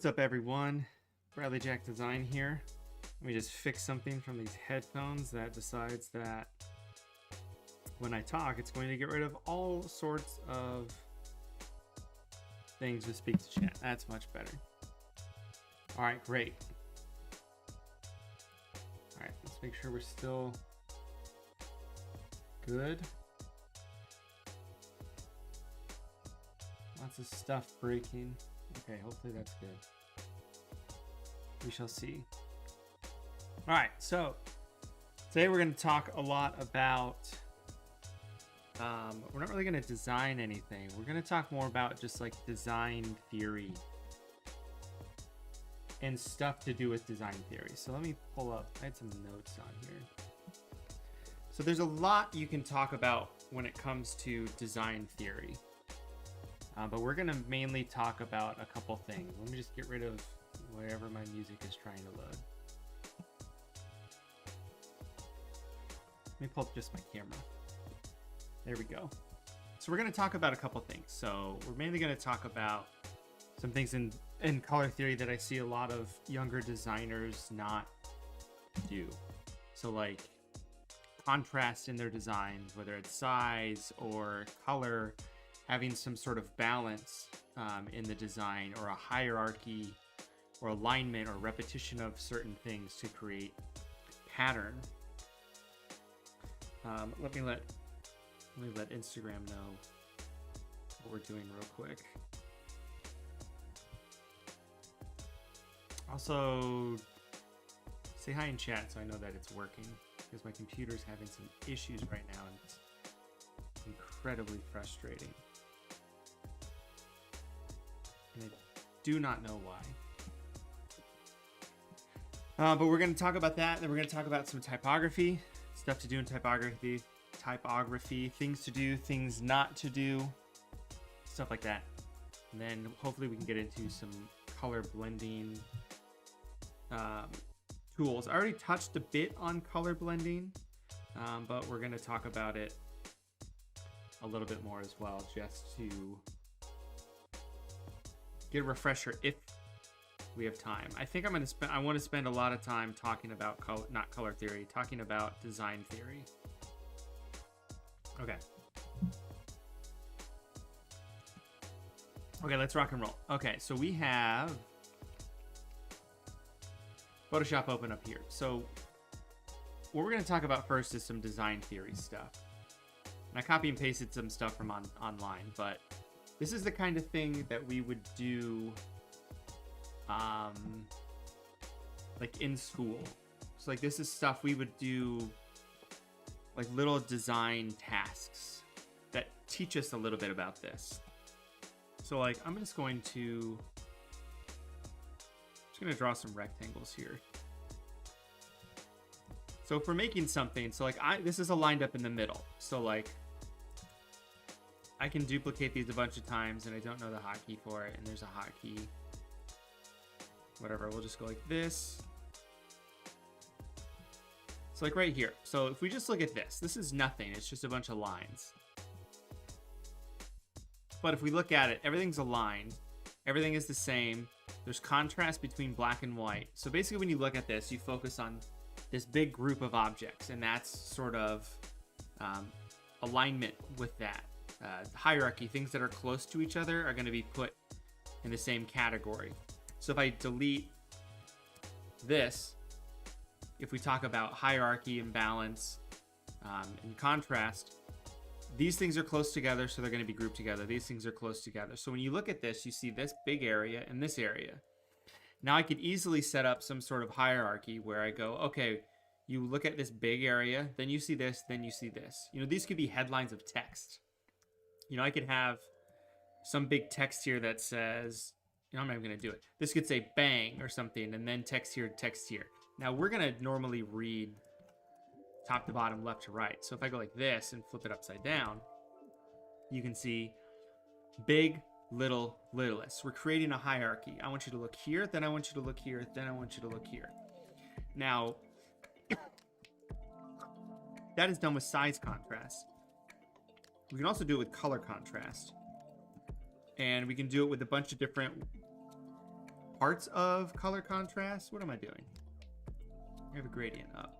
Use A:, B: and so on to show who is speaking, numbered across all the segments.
A: What's up, everyone? Bradley Jack Design here. Let me just fix something from these headphones that decides that when I talk, it's going to get rid of all sorts of things with speak to chat. That's much better. All right, great. All right, let's make sure we're still good. Lots of stuff breaking. Okay, hopefully that's good. We shall see. All right, so today we're going to talk a lot about, we're not really going to design anything. We're going to talk more about just like design theory and stuff to do with design theory. So let me pull up, I had some notes on here. So there's a lot you can talk about when it comes to design theory. But we're going to mainly talk about a couple things. Let me just get rid of whatever my music is trying to load. Let me pull up just my camera. There we go. So we're going to talk about a couple things. So we're mainly going to talk about some things in color theory that I see a lot of younger designers not do. So like contrast in their designs, whether it's size or color, having some sort of balance in the design, or a hierarchy or alignment or repetition of certain things to create pattern. Let me let Instagram know what we're doing real quick. Also, say hi in chat so I know that it's working, because my computer's having some issues right now and it's incredibly frustrating. And I do not know why. But we're going to talk about that. Then we're going to talk about some typography, stuff to do in typography, things to do, things not to do, stuff like that. And then hopefully we can get into some color blending tools. I already touched a bit on color blending, but we're going to talk about it a little bit more as well, just to get a refresher if we have time. I think I want to spend a lot of time talking about not color theory, talking about design theory. Okay. Okay, let's rock and roll. Okay, so we have Photoshop open up here. So what we're going to talk about first is some design theory stuff. And I copy and pasted some stuff from online, but this is the kind of thing that we would do like in school. So like this is stuff we would do, like little design tasks that teach us a little bit about this. So like I'm just going to draw some rectangles here. So if we're making something, so like this is aligned up in the middle. So like I can duplicate these a bunch of times and I don't know the hotkey for it, and there's a hotkey. Whatever, we'll just go like this. So like right here. So if we just look at this is nothing. It's just a bunch of lines. But if we look at it, everything's aligned. Everything is the same. There's contrast between black and white. So basically when you look at this, you focus on this big group of objects, and that's sort of alignment with that. Hierarchy, things that are close to each other are going to be put in the same category. So if I delete this, if we talk about hierarchy and balance and contrast, these things are close together, so they're going to be grouped together. These things are close together. So when you look at this, you see this big area and this area. Now I could easily set up some sort of hierarchy where I go, okay, you look at this big area, then you see this, then you see this. You know, these could be headlines of text. You know, I could have some big text here that says, you know, I'm not even going to do it. This could say bang or something, and then text here, text here. Now we're going to normally read top to bottom, left to right. So if I go like this and flip it upside down, you can see big, little, littlest. We're creating a hierarchy. I want you to look here, then I want you to look here, then I want you to look here. Now, that is done with size contrast. We can also do it with color contrast. And we can do it with a bunch of different parts of color contrast. What am I doing? I have a gradient up.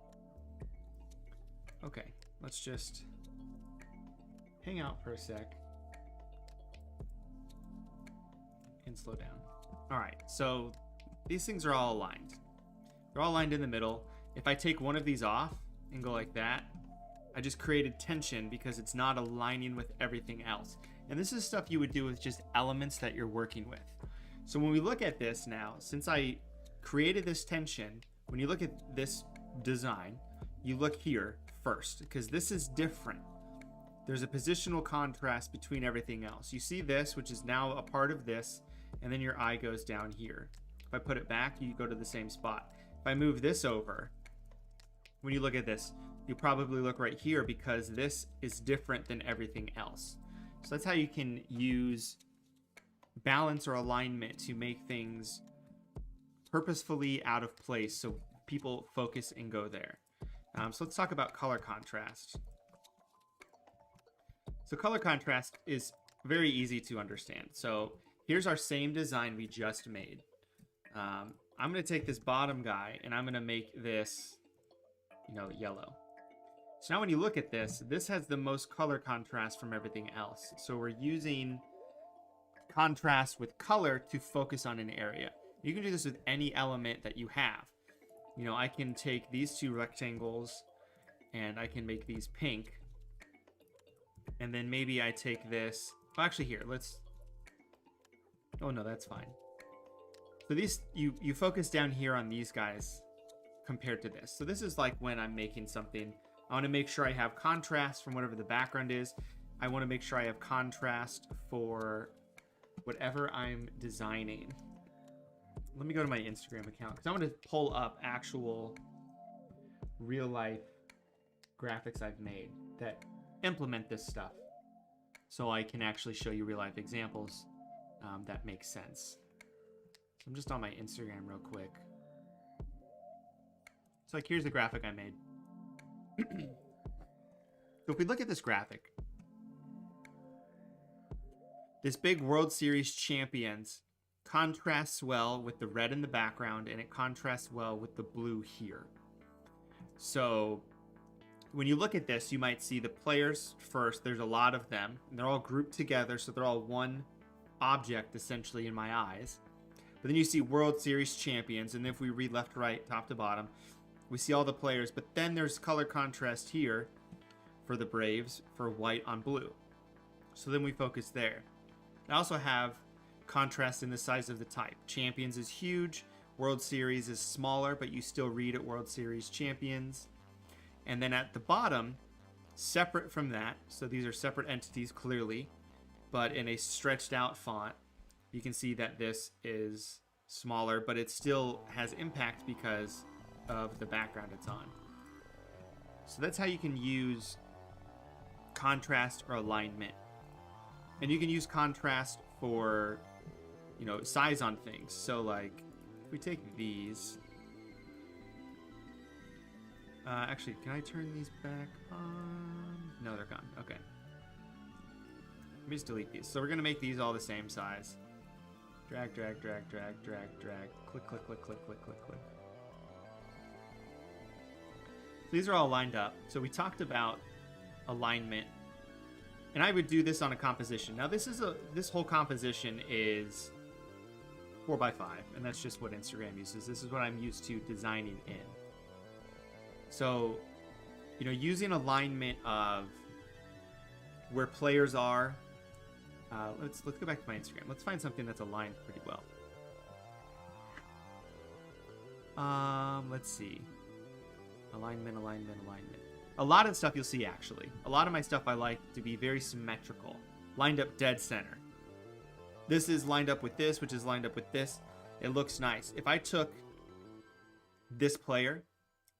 A: Okay, let's just hang out for a sec and slow down. All right, so these things are all aligned. They're all aligned in the middle. If I take one of these off and go like that, I just created tension because it's not aligning with everything else. And this is stuff you would do with just elements that you're working with. So when we look at this now, since I created this tension, when you look at this design, you look here first because this is different. There's a positional contrast between everything else. You see this, which is now a part of this, and then your eye goes down here. If I put it back, you go to the same spot. If I move this over, when you look at this, you probably look right here because this is different than everything else. So that's how you can use balance or alignment to make things purposefully out of place so people focus and go there. So let's talk about color contrast. So color contrast is very easy to understand. So here's our same design we just made. I'm going to take this bottom guy and I'm going to make this, yellow. So now when you look at this, this has the most color contrast from everything else. So we're using contrast with color to focus on an area. You can do this with any element that you have. I can take these two rectangles and I can make these pink. And then maybe I take this. Oh, actually here, oh no, that's fine. So these, you focus down here on these guys compared to this. So this is like when I'm making something, I want to make sure I have contrast from whatever the background is. I want to make sure I have contrast for whatever I'm designing. Let me go to my Instagram account because I want to pull up actual real life graphics I've made that implement this stuff so I can actually show you real life examples that make sense. So I'm just on my Instagram real quick. So like here's the graphic I made. So if we look at this graphic, this big World Series champions contrasts well with the red in the background and it contrasts well with the blue here. So when you look at this, you might see the players first. There's a lot of them and they're all grouped together. So they're all one object essentially in my eyes. But then you see World Series champions. And if we read left to right, top to bottom, we see all the players. But then there's color contrast here for the Braves for white on blue. So then we focus there. I also have contrast in the size of the type. Champions is huge. World Series is smaller, but you still read it World Series champions. And then at the bottom, separate from that, so these are separate entities clearly, but in a stretched out font, you can see that this is smaller, but it still has impact because of the background it's on. So that's how you can use contrast or alignment. And you can use contrast for, size on things. So like, if we take these, actually, can I turn these back on? No, they're gone. Okay. Let me just delete these. So we're going to make these all the same size. Drag, drag, drag, drag, drag, drag. Click, click, click, click, click, click, click. So these are all lined up. So we talked about alignment. And I would do this on a composition. Now this whole composition is 4x5, and that's just what Instagram uses. This is what I'm used to designing in. So, using alignment of where players are. Let's go back to my Instagram. Let's find something that's aligned pretty well. Let's see. Alignment. A lot of stuff you'll see actually. A lot of my stuff I like to be very symmetrical, lined up dead center. This is lined up with this, which is lined up with this. It looks nice. If I took this player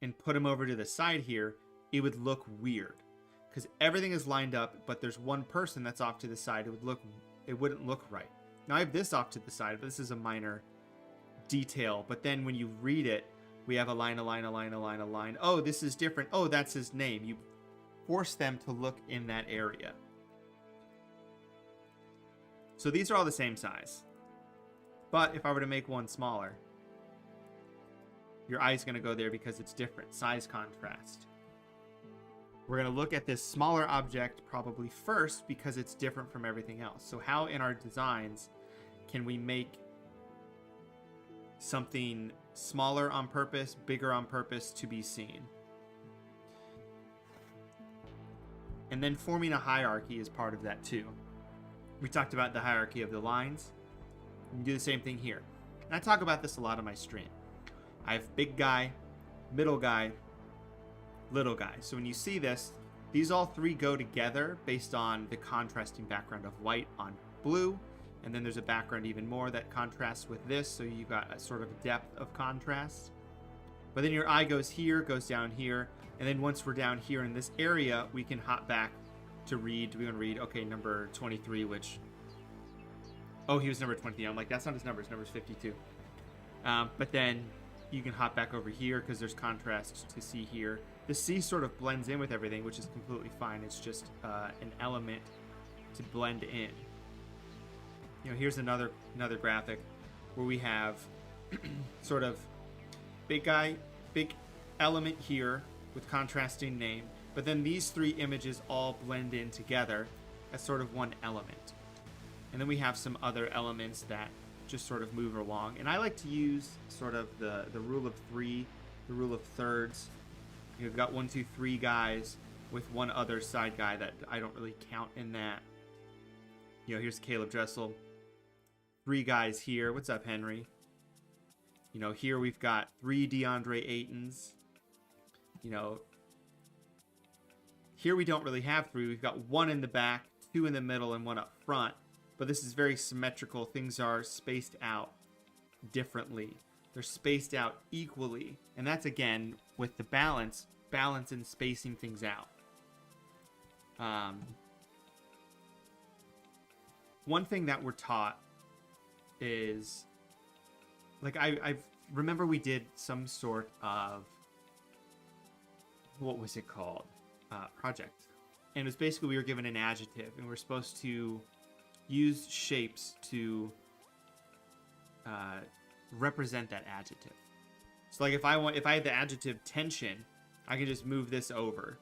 A: and put him over to the side here, it would look weird because everything is lined up, but there's one person that's off to the side. It wouldn't look right. Now I have this off to the side, but this is a minor detail. But then when you read it, we have a line. Oh, this is different. Oh, that's his name. You force them to look in that area. So these are all the same size. But if I were to make one smaller, your eye is going to go there because it's different. Size contrast. We're going to look at this smaller object probably first because it's different from everything else. So how in our designs can we make something smaller on purpose, bigger on purpose to be seen? And then forming a hierarchy is part of that too. We talked about the hierarchy of the lines. You can do the same thing here. And I talk about this a lot on my stream. I have big guy, middle guy, little guy. So when you see this, these all three go together based on the contrasting background of white on blue. And then there's a background even more that contrasts with this. So you've got a sort of depth of contrast. But then your eye goes here, goes down here. And then once we're down here in this area, we can hop back to read. We're going to read, okay, number 23, which... Oh, he was number 20. I'm like, that's not his number. His number's 52. But then you can hop back over here because there's contrast to see here. The C sort of blends in with everything, which is completely fine. It's just an element to blend in. You know, here's another graphic where we have sort of big guy, big element here with contrasting name. But then these three images all blend in together as sort of one element. And then we have some other elements that just sort of move along. And I like to use sort of the rule of three, the rule of thirds. You've got 1, 2, 3 guys with one other side guy that I don't really count in that. You know, here's Caleb Dressel. 3 guys here. What's up, Henry? You know, here we've got 3 DeAndre Aytons. You know, here we don't really have 3. We've got 1 in the back, 2 in the middle, and 1 up front. But this is very symmetrical. Things are spaced out differently. They're spaced out equally. And that's, again, with the balance and spacing things out. One thing that we're taught is, like, I remember we did some sort of, what was it called? Project. And it was basically we were given an adjective, and we're supposed to use shapes to represent that adjective. So like if I had the adjective tension, I can just move this over.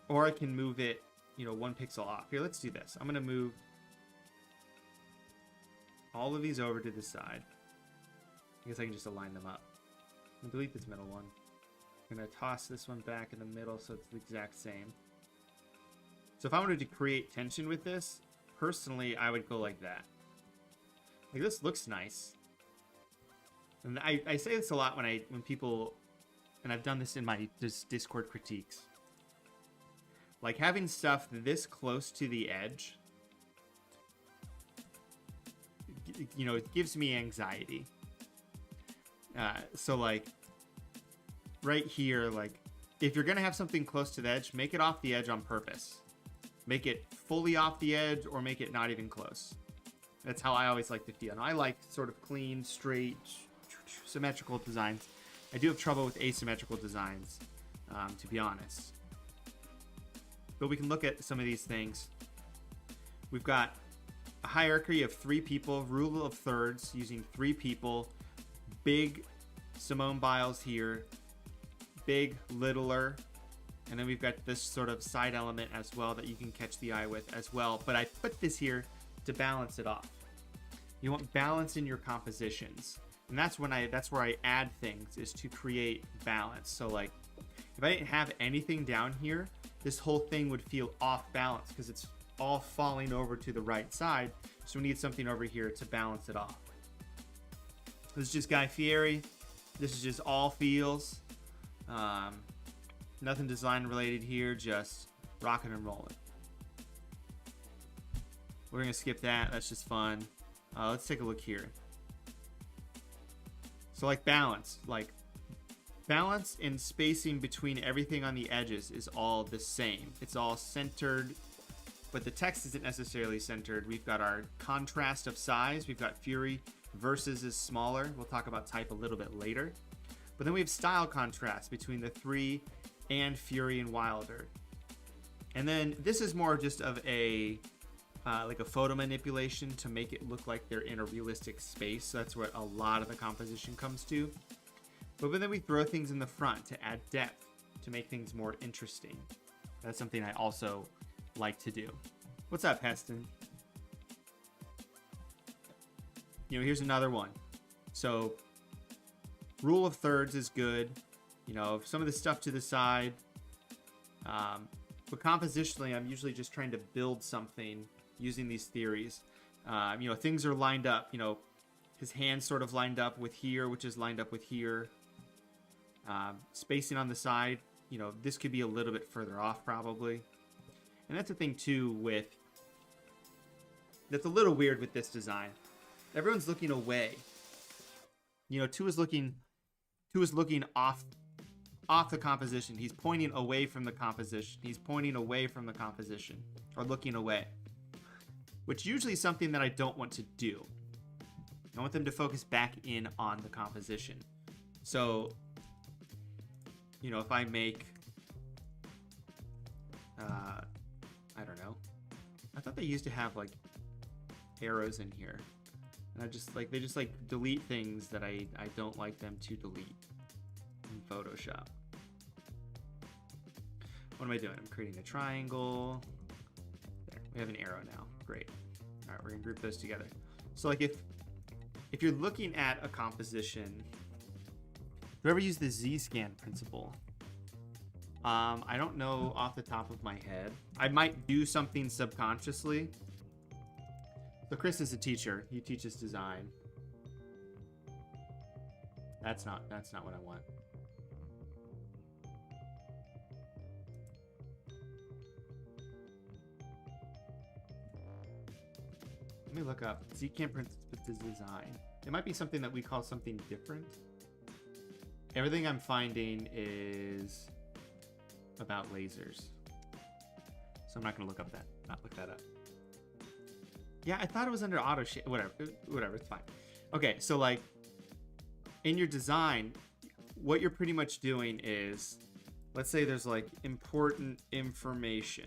A: Or I can move it, you know, 1 pixel off. Here, let's do this. I'm going to move all of these over to the side. I guess I can just align them up. I'm going to delete this middle one. I'm going to toss this one back in the middle so it's the exact same. So if I wanted to create tension with this, personally, I would go like that. Like, this looks nice. And I say this a lot when people, and I've done this in my Discord critiques. Like, having stuff this close to the edge, you know, it gives me anxiety. So, like, right here, like, if you're going to have something close to the edge, make it off the edge on purpose. Make it fully off the edge or make it not even close. That's how I always like to feel. And I like sort of clean, straight, symmetrical designs. I do have trouble with asymmetrical designs, to be honest. But we can look at some of these things. We've got a hierarchy of 3 people, rule of thirds, using 3 people, big Simone Biles here, big, littler, and then we've got this sort of side element as well that you can catch the eye with as well. But I put this here to balance it off. You want balance in your compositions. And that's where I add things, is to create balance. So like, if I didn't have anything down here, this whole thing would feel off balance because it's all falling over to the right side. So we need something over here to balance it off. This is just Guy Fieri. This is just all feels. Nothing design related here, just rocking and rolling. We're gonna skip that. That's just fun. Let's take a look here. So like balance and spacing between everything on the edges is all the same. It's all centered, but the text isn't necessarily centered. We've got our contrast of size. We've got Fury versus is smaller. We'll talk about type a little bit later. But then we have style contrast between the 3 and Fury and Wilder. And then this is more just of a like a photo manipulation to make it look like they're in a realistic space. So that's what a lot of the composition comes to. But then we throw things in the front to add depth, to make things more interesting. That's something I also like to do. What's up, Heston? You know, here's another one. So rule of thirds is good. You know, some of the stuff to the side. But compositionally, I'm usually just trying to build something using these theories. You know, things are lined up. You know, his hands sort of lined up with here, which is lined up with here. Spacing on the side, you know, this could be a little bit further off probably. And that's the thing too with, that's a little weird with this design. Everyone's looking away. You know, two is looking off the composition. He's pointing away from the composition. He's pointing away from the composition, or looking away, which usually is something that I don't want to do. I want them to focus back in on the composition. So, you know, if I make, I don't know. I thought they used to have like arrows in here. And I just like, they just like delete things that I don't like them to delete in Photoshop. What am I doing? I'm creating a triangle. There, we have an arrow now. Great. All right, we're gonna group those together. So like if you're looking at a composition, do you ever use the Z-scan principle? I don't know off the top of my head. I might do something subconsciously. So Chris is a teacher. He teaches design. That's not what I want. Let me look up Z-scan principle design. It might be something that we call something different. Everything I'm finding is about lasers. So I'm not gonna look that up. Yeah, I thought it was under auto shape. Whatever, it's fine. Okay, so like in your design, what you're pretty much doing is, let's say there's like important information.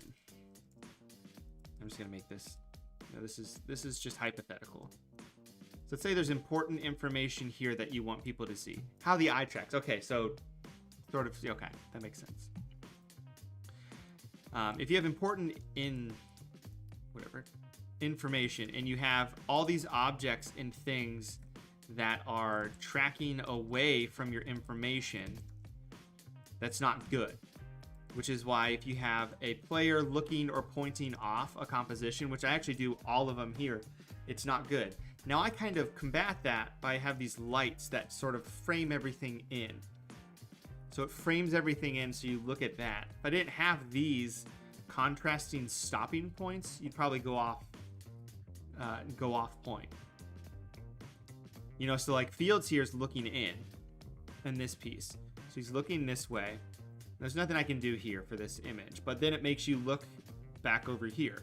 A: I'm just gonna make this, you know, this is just hypothetical. So let's say there's important information here that you want people to see. How the eye tracks. Okay, so sort of, okay, that makes sense. If you have important information and you have all these objects and things that are tracking away from your information, that's not good. Which is why if you have a player looking or pointing off a composition, which I actually do all of them here, it's not good. Now I kind of combat that by have these lights that sort of frame everything in. So it frames everything in, so you look at that. If I didn't have these contrasting stopping points, you'd probably go off point. You know, so like Fields here is looking in this piece. So he's looking this way. There's nothing I can do here for this image, but then it makes you look back over here.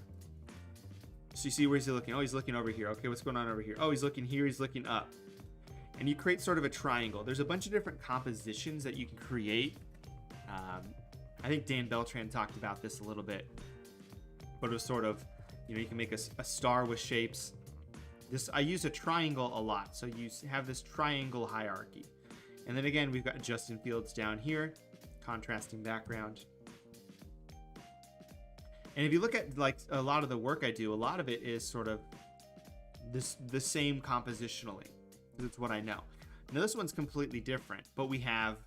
A: So you see where he's looking. Oh, he's looking over here. Okay, what's going on over here? Oh, he's looking here. He's looking up. And you create sort of a triangle. There's a bunch of different compositions that you can create. I think Dan Beltran talked about this a little bit, but it was sort of, you know, you can make a star with shapes. I use a triangle a lot, so you have this triangle hierarchy. And then again, we've got Justin Fields down here, contrasting background. And if you look at like a lot of the work I do, a lot of it is sort of the same compositionally, because it's what I know. Now this one's completely different, but we have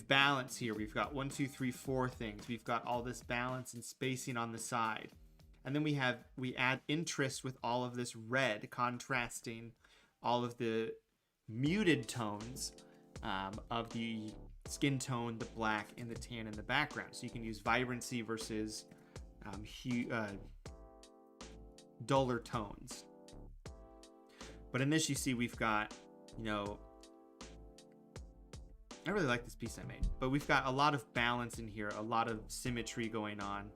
A: balance here. We've got 1, 2, 3, 4 things. We've got all this balance and spacing on the side. And then we add interest with all of this red, contrasting all of the muted tones of the skin tone, the black, and the tan in the background. So you can use vibrancy versus duller tones. But in this, you see we've got, you know, I really like this piece I made, but we've got a lot of balance in here, a lot of symmetry going on.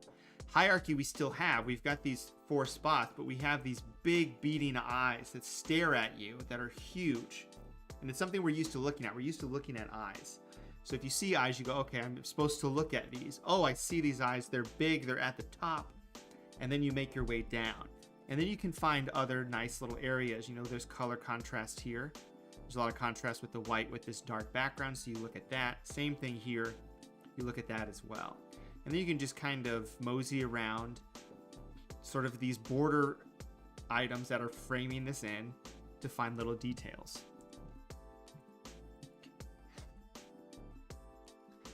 A: Hierarchy we still have. We've got these 4 spots, but we have these big beating eyes that stare at you that are huge. And it's something we're used to looking at. We're used to looking at eyes. So if you see eyes, you go, okay, I'm supposed to look at these. Oh, I see these eyes. They're big. They're at the top. And then you make your way down. And then you can find other nice little areas. You know, there's color contrast here. There's a lot of contrast with the white with this dark background, so you look at that. Same thing here, you look at that as well. And then you can just kind of mosey around sort of these border items that are framing this in to find little details.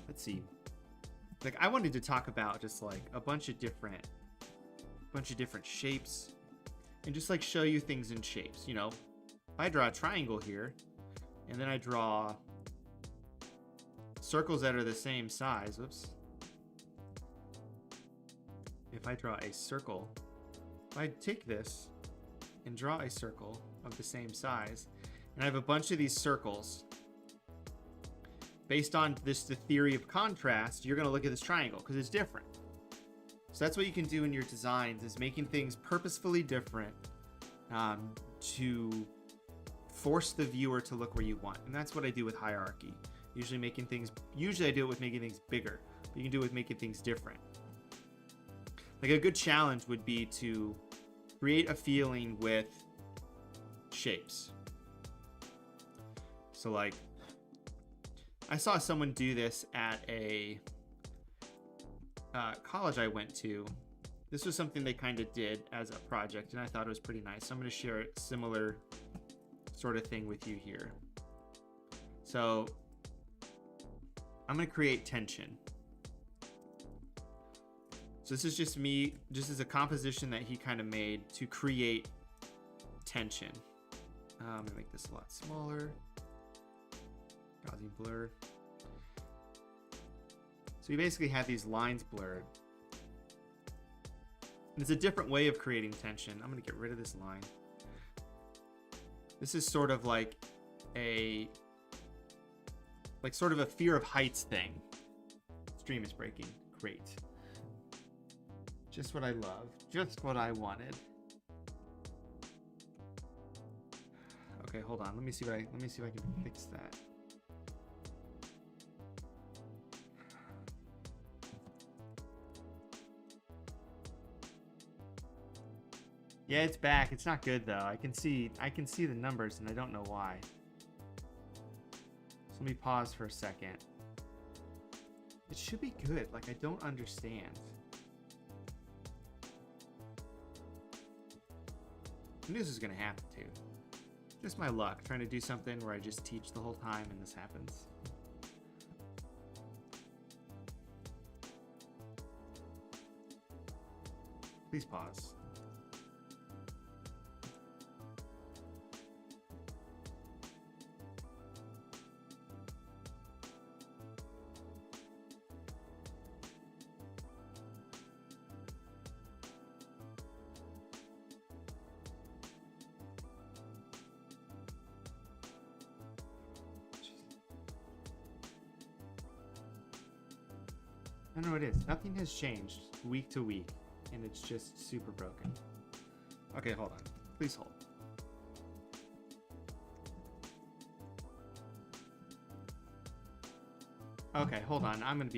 A: Let's see. Like, I wanted to talk about just like a bunch of different shapes and just like show you things in shapes. You know, if I draw a triangle here and then I draw circles that are the same size, whoops. If I draw a circle, if I take this and draw a circle of the same size, and I have a bunch of these circles, based on the theory of contrast, you're going to look at this triangle because it's different. So that's what you can do in your designs, is making things purposefully different to force the viewer to look where you want. And that's what I do with hierarchy. Usually I do it with making things bigger, but you can do it with making things different. Like, a good challenge would be to create a feeling with shapes. So like, I saw someone do this at a college I went to. This was something they kind of did as a project, and I thought it was pretty nice. So I'm going to share a similar sort of thing with you here. So I'm going to create tension. So this is just me, just as a composition that he kind of made to create tension. I'm going to make this a lot smaller. Gaussian blur. So you basically have these lines blurred. And it's a different way of creating tension. I'm going to get rid of this line. This is sort of like sort of a fear of heights thing. Stream is breaking. Great. Just what I love. Just what I wanted. Okay, hold on. Let me see if I can fix that. Yeah, it's back. It's not good though. I can see the numbers and I don't know why. So let me pause for a second. It should be good. Like, I don't understand. I knew this was gonna happen too. Just my luck, trying to do something where I just teach the whole time and this happens. Please pause. I don't know what it is. Nothing has changed week to week, and it's just super broken. Okay, hold on. Please hold. Okay, hold on. I'm going to be